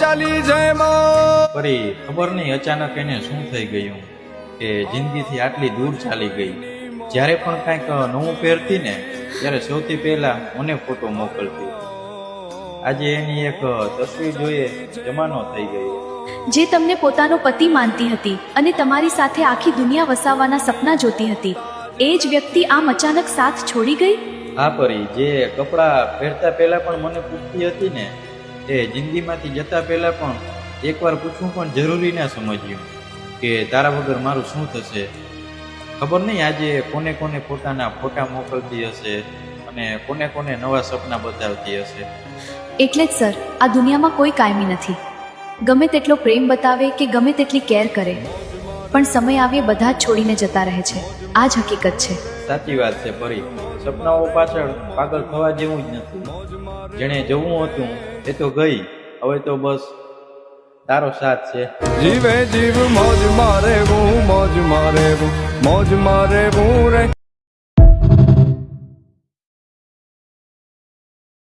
ચાલી જય પરી ખબર નહીં અચાનક એને શું થઈ ગયું કે જિંદગીથી આટલી દૂર ચાલી ગઈ. જ્યારે પણ કાંઈક નવું પહેરતી ને ત્યારે સૌથી પહેલા મને ફોટો મોકલતી. આજે એની એક તસવીર જોઈએ જમાનો થઈ ગયો. જે તમને પોતાનો પતિ માનતી હતી અને તમારી સાથે આખી દુનિયા વસાવવાના સપના જોતી હતી, એ જ વ્યક્તિ આમ અચાનક સાથ છોડી ગઈ. હા પરી, જે કપડાં પહેરતા પહેલા પણ મને પૂછતી હતી ને, એ જિંદગીમાંથી જતા પહેલા પણ એકવાર પૂછવું પણ જરૂરી ના સમજ્યું કે તારા વગર મારું શું થશે. ખબર નહીં આજે કોને કોને પોતાના ફોટા મોકલતી હશે અને કોને કોને નવા સપના બતાવતી હશે. એટલે જ સર, આ દુનિયામાં કોઈ કાયમી નથી. ગમે તેટલો પ્રેમ બતાવે કે ગમે તેટલી કેર કરે, પણ સમય આવે બધા જ છોડીને જતા રહે છે. આ જ હકીકત છે. સાચી વાત છે પરી. સપનાઓ પાછળ પાગલ થવા જેવું જ નથી. જેણે જવું હતું એ તો ગઈ, હવે તો બસ તારો સાથ છે. જીવે જીવ મોજ મારે હું રે